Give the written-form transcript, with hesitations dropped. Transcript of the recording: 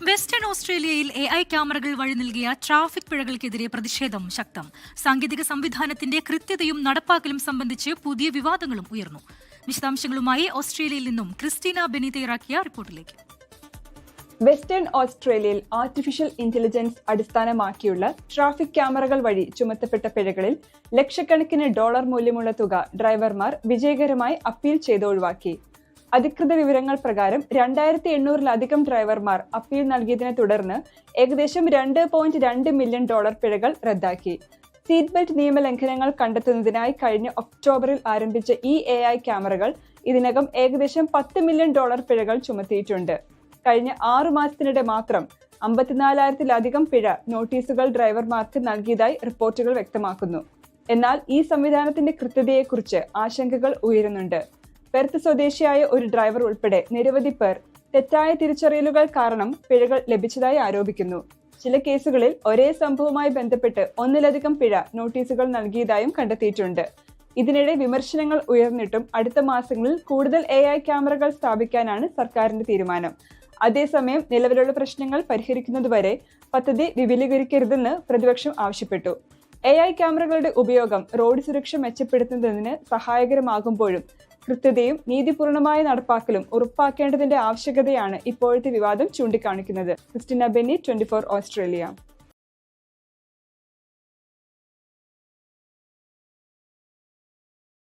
Western ഓസ്ട്രേലിയയിൽ AI ക്യാമറകൾ വഴി നൽകിയ ട്രാഫിക് പിഴകൾക്കെതിരെ പ്രതിഷേധം ശക്തം. സാങ്കേതിക സംവിധാനത്തിന്റെ കൃത്യതയും നടപ്പാക്കലും സംബന്ധിച്ച് പുതിയ വിവാദങ്ങളും ഉയർന്നു. വിശദാംശങ്ങളുമായി ഓസ്ട്രേലിയയിൽ നിന്നും ക്രിസ്റ്റീന ബെന്നി തയ്യാറാക്കിയ റിപ്പോർട്ടിലേക്ക്. വെസ്റ്റേൺ ഓസ്ട്രേലിയയിൽ ആർട്ടിഫിഷ്യൽ ഇന്റലിജൻസ് അടിസ്ഥാനമാക്കിയുള്ള ട്രാഫിക് ക്യാമറകൾ വഴി ചുമത്തപ്പെട്ട പിഴകളിൽ ലക്ഷക്കണക്കിന് ഡോളർ മൂല്യമുള്ള തുക ഡ്രൈവർമാർ വിജയകരമായി അപ്പീൽ ചെയ്ത് ഒഴിവാക്കി. അധികൃത വിവരങ്ങൾ പ്രകാരം 2800-ലധികം ഡ്രൈവർമാർ അപ്പീൽ നൽകിയതിനെ തുടർന്ന് ഏകദേശം $2.2 മില്യൺ പിഴകൾ റദ്ദാക്കി. സീറ്റ് ബെൽറ്റ് നിയമലംഘനങ്ങൾ കണ്ടെത്തുന്നതിനായി കഴിഞ്ഞ ഒക്ടോബറിൽ ആരംഭിച്ച ഈ AI ക്യാമറകൾ ഇതിനകം ഏകദേശം $10 മില്യൺ പിഴകൾ ചുമത്തിയിട്ടുണ്ട്. കഴിഞ്ഞ 6 മാസത്തിനിടെ മാത്രം 54,000-ലധികം പിഴ നോട്ടീസുകൾ ഡ്രൈവർമാർക്ക് നൽകിയതായി റിപ്പോർട്ടുകൾ വ്യക്തമാക്കുന്നു. എന്നാൽ ഈ സംവിധാനത്തിന്റെ കൃത്യതയെക്കുറിച്ച് ആശങ്കകൾ ഉയരുന്നുണ്ട്. പെർത്ത് സ്വദേശിയായ ഒരു ഡ്രൈവർ ഉൾപ്പെടെ നിരവധി പേർ തെറ്റായ തിരിച്ചറിയലുകൾ കാരണം പിഴകൾ ലഭിച്ചതായി ആരോപിക്കുന്നു. ചില കേസുകളിൽ ഒരേ സംഭവവുമായി ബന്ധപ്പെട്ട് ഒന്നിലധികം പിഴ നോട്ടീസുകൾ നൽകിയതായും കണ്ടെത്തിയിട്ടുണ്ട്. ഇതിനിടെ വിമർശനങ്ങൾ ഉയർന്നിട്ടും അടുത്ത മാസങ്ങളിൽ കൂടുതൽ AI ക്യാമറകൾ സ്ഥാപിക്കാനാണ് സർക്കാരിന്റെ തീരുമാനം. അതേസമയം നിലവിലുള്ള പ്രശ്നങ്ങൾ പരിഹരിക്കുന്നതുവരെ പദ്ധതി വിപുലീകരിക്കരുതെന്ന് പ്രതിപക്ഷം ആവശ്യപ്പെട്ടു. AI ക്യാമറകളുടെ ഉപയോഗം റോഡ് സുരക്ഷ മെച്ചപ്പെടുത്തുന്നതിന് സഹായകരമാകുമ്പോഴും കൃത്യതയും നീതിപൂർണമായ നടപ്പാക്കലും ഉറപ്പാക്കേണ്ടതിന്റെ ആവശ്യകതയാണ് ഇപ്പോഴത്തെ വിവാദം ചൂണ്ടിക്കാണിക്കുന്നത്. ക്രിസ്റ്റീന ബെന്നി, 24 ഓസ്ട്രേലിയ.